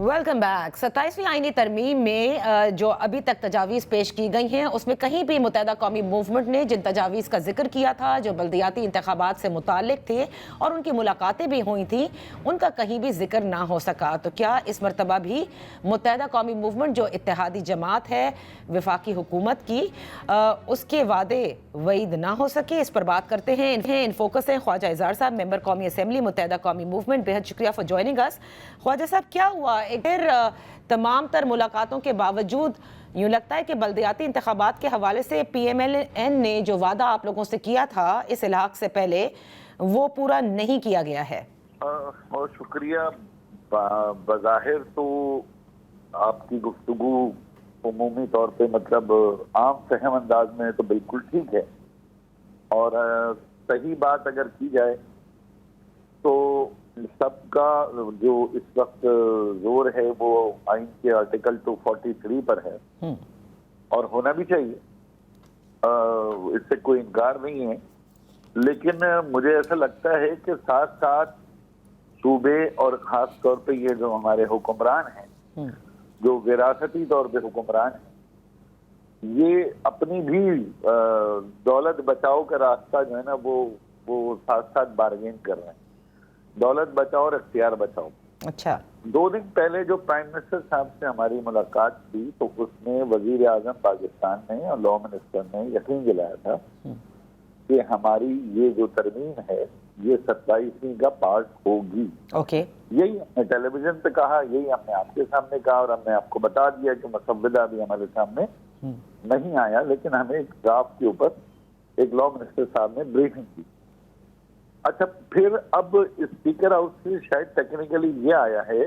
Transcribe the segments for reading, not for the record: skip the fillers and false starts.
Welcome back. 27वीं आईनी तरमीम में जो अभी तक तजावीज़ पेश की गई हैं उसमें कहीं भी मुत्तहदा कौमी मूवमेंट ने जिन तजावीज़ का जिक्र किया था जो बल्दियाती इंतखाबात से मुताल्लिक थे और उनकी मुलाकातें भी हुई थी, उनका कहीं भी जिक्र ना हो सका। तो क्या इस मरतबा भी मुत्तहदा कौमी मूवमेंट जो इत्तेहादी जमात है वफाकी हुकूमत की, उसके वादे वईद ना हो सके? इस पर बात करते हैं। इन फोकस हैं ख्वाजा इज़हार साहब, मेंबर कौमी असम्बली मुत्तहदा कौमी मूवमेंट। बेहद शुक्रिया for joining us. Khwaja Sahab, क्या हुआ एक फिर तमाम तर मुलाकातों के बावजूद यूँ लगता है कि बल्दियाती इंतखाबात के हवाले से PMLN ने जो वादा आप लोगों से किया था इस इलाक़ से पहले, वो पूरा नहीं किया गया है? बहुत शुक्रिया। बज़ाहिर तो आपकी गुफ्तगू उमूमी तौर पे मतलब आम सहम अंदाज में तो बिल्कुल ठीक है, और सही बात अगर की जाए तो सबका जो इस वक्त जोर है वो आइन के आर्टिकल 243 पर है और होना भी चाहिए, इससे कोई इनकार नहीं है। लेकिन मुझे ऐसा लगता है कि साथ साथ सूबे और ख़ास तौर पे ये जो हमारे हुक्मरान हैं, जो विरासती तौर पे हुक्मरान हैं, ये अपनी भी दौलत बचाओ का रास्ता जो है ना वो साथ साथ बारगेन कर रहे हैं। दौलत बचाओ और इख्तियार बचाओ। अच्छा, 2 दिन पहले जो प्राइम मिनिस्टर साहब से हमारी मुलाकात थी तो उसमें वजीर आजम पाकिस्तान ने और लॉ मिनिस्टर ने यकीन दिलाया था कि हमारी ये जो तरमीम है ये 27वीं का पार्ट होगी। ओके, यही हमने टेलीविजन पे कहा, यही हमने आपके सामने कहा, और हमने आपको बता दिया कि मुसव्विदा भी हमारे सामने नहीं आया, लेकिन हमें एक ड्राफ्ट के ऊपर एक लॉ मिनिस्टर साहब ने ब्रीफिंग की। अच्छा, फिर अब स्पीकर हाउस से शायद टेक्निकली ये आया है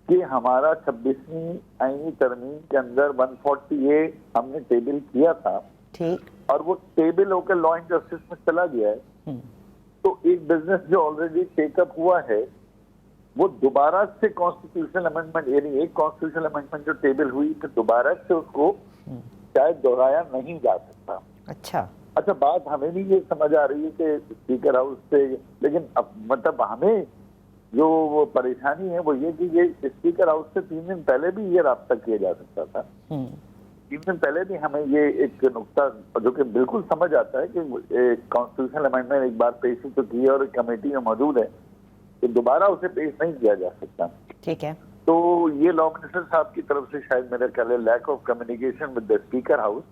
कि हमारा 26वीं आईनी तरमीम के अंदर 140A हमने टेबल किया था, ठीक, और वो टेबल होकर लॉ एंड जस्टिस में चला गया है। तो एक बिजनेस जो ऑलरेडी टेकअप हुआ है वो दोबारा से कॉन्स्टिट्यूशनल अमेंडमेंट, यानी एक कॉन्स्टिट्यूशनल अमेंडमेंट जो टेबल हुई तो दोबारा से उसको शायद दोहराया नहीं जा सकता। अच्छा, बात हमें भी ये समझ आ रही है कि स्पीकर हाउस से, लेकिन अब मतलब हमें जो वो परेशानी है वो ये कि ये स्पीकर हाउस से 3 दिन पहले भी ये राब्ता किया जा सकता था। 3 दिन पहले भी हमें ये एक नुक्ता जो कि बिल्कुल समझ आता है कि कॉन्स्टिट्यूशनल अमेंडमेंट एक बार पेश तो की है और कमेटी में मौजूद है, तो दोबारा उसे पेश नहीं किया जा सकता। ठीक है, तो ये लॉ मिनिस्टर साहब की तरफ से शायद मेरे ख्याल है lack of communication with the speaker house.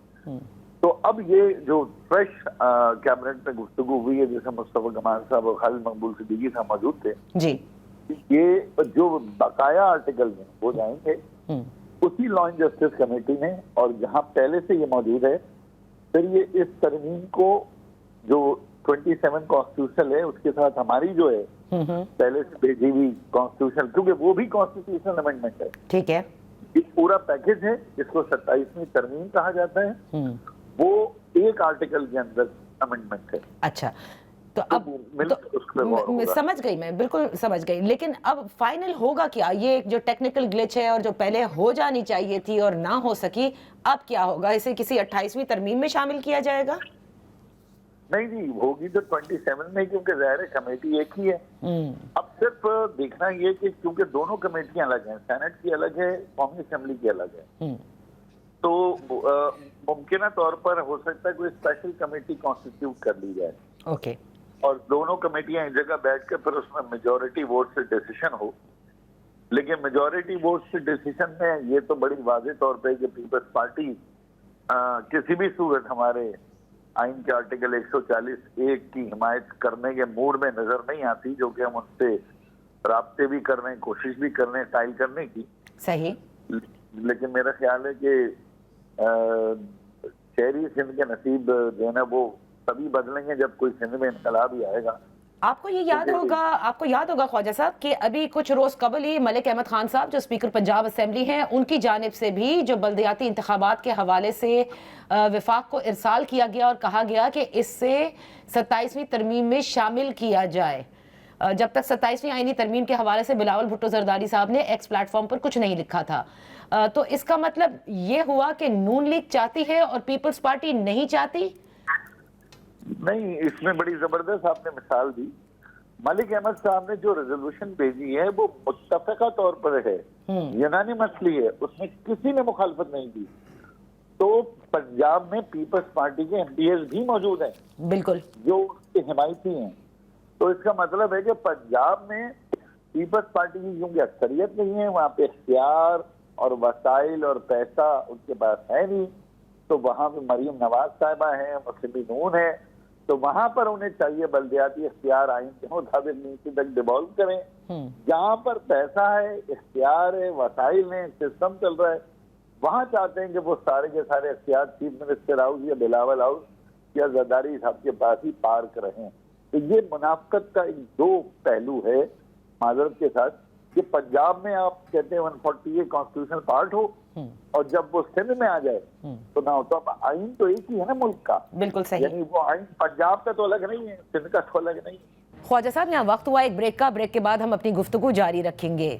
तो अब ये जो फ्रेश कैबिनेट में गुफ्तगू हुई है, जैसे मुस्तफा कमाल साहब और खालिद मकबूल सिद्दीकी साहब मौजूद थे जी, ये जो बकाया आर्टिकल में हो जाएंगे उसी लॉ एंड जस्टिस कमेटी में, और जहां पहले से ये मौजूद है, फिर ये इस तरमीम को जो 27 कॉन्स्टिट्यूशन है उसके साथ हमारी जो है पहले से भेजी हुई कॉन्स्टिट्यूशन, क्योंकि वो भी कॉन्स्टिट्यूशनल अमेंडमेंट है, ठीक है, एक पूरा पैकेज है जिसको 27वीं तरमीम कहा जाता है, वो एक आर्टिकल के अंदर अमेंडमेंट है। अच्छा, तो अब तो समझ गई, मैं बिल्कुल समझ गई, लेकिन अब फाइनल होगा क्या? ये जो टेक्निकल ग्लिच है और जो पहले हो जानी चाहिए थी और ना हो सकी, अब क्या होगा? इसे किसी 28वीं तरमीम में शामिल किया जाएगा? नहीं, होगी तो 27 में, क्योंकि ज़ाहिर कमेटी एक ही है। अब सिर्फ देखना ये कि क्योंकि दोनों कमेटियां अलग हैं, सेनेट की अलग है, कौमी असेंबली की अलग है, तो मुमकिन तौर पर हो सकता है कोई स्पेशल कमेटी कॉन्स्टिट्यूट कर ली जाए। ओके, और दोनों कमेटियां एक जगह बैठकर फिर उसमें मेजॉरिटी वोट से डिसीजन हो। लेकिन मेजॉरिटी वोट से डिसीजन में ये तो बड़ी वाज़ेह तौर पे कि पीपल्स पार्टी किसी भी सूरत हमारे आइन के आर्टिकल 140(1) की हिमायत करने के मूड में नजर नहीं आती, जो कि हम उनसे राब्ते भी कर रहे हैं, कोशिश भी कर रहे हैं टाइल करने की। सही, लेकिन मेरा ख्याल है कि शहरी सिंध के नसीब जो है ना वो तभी बदलेंगे जब कोई सिंध में इनकलाब ही आएगा। आपको याद होगा ख्वाजा साहब कि अभी कुछ रोज कबल ही मलिक अहमद खान साहब जो स्पीकर पंजाब असेंबली हैं, उनकी जानिब से भी जो बल्दियाती इंतखाबात के हवाले से वफाक को इरसाल किया गया और कहा गया कि इससे 27वीं तरमीम में शामिल किया जाए। जब तक 27वीं आईनी तरमीम के हवाले से बिलावल भुट्टो जरदारी साहब ने एक्स प्लेटफॉर्म पर कुछ नहीं लिखा था, तो इसका मतलब ये हुआ कि नून लीग चाहती है और पीपल्स पार्टी नहीं चाहती? नहीं, इसमें बड़ी जबरदस्त आपने मिसाल दी। ملک احمد صاحب نے جو ریزولوشن بھیجی ہے وہ متفقہ طور پر ہے، یونانیمسلی ہے، اس میں کسی نے مخالفت نہیں کی. تو پنجاب میں پیپلز پارٹی کے ایم پی ایز بھی موجود ہیں بالکل جو اس کے حمایتی ہیں. تو اس کا مطلب ہے کہ پنجاب میں پیپلز پارٹی کی کیونکہ اکثریت نہیں ہے، وہاں پہ اختیار اور وسائل اور پیسہ ان کے پاس ہے نہیں، تو وہاں پہ مریم نواز صاحبہ ہیں، مسلم نون ہے، تو وہاں پر انہیں چاہیے بلدیاتی اختیار آئین کے مطابق نیچے تک ڈیوالو کریں. جہاں پر پیسہ ہے، اختیار ہے، وسائل ہیں، سسٹم چل رہا ہے، وہاں چاہتے ہیں کہ وہ سارے کے سارے اختیار چیف منسٹر ہاؤس یا بلاول ہاؤس یا زرداری صاحب کے پاس ہی پارک رہیں. تو یہ منافقت کا ایک دو پہلو ہے معذرت کے ساتھ کہ پنجاب میں آپ کہتے ہیں 140 کانسٹیٹیوشنل پارٹ ہو اور جب وہ سندھ میں آ جائے تو نہ ہوتا. آئین تو ایک ہی ہے نا ملک کا، بالکل صحیح. یعنی وہ آئین پنجاب کا تو الگ نہیں ہے، سندھ کا تو الگ نہیں ہے. خواجہ صاحب یہاں وقت ہوا ایک بریک کا، بریک کے بعد ہم اپنی گفتگو جاری رکھیں گے.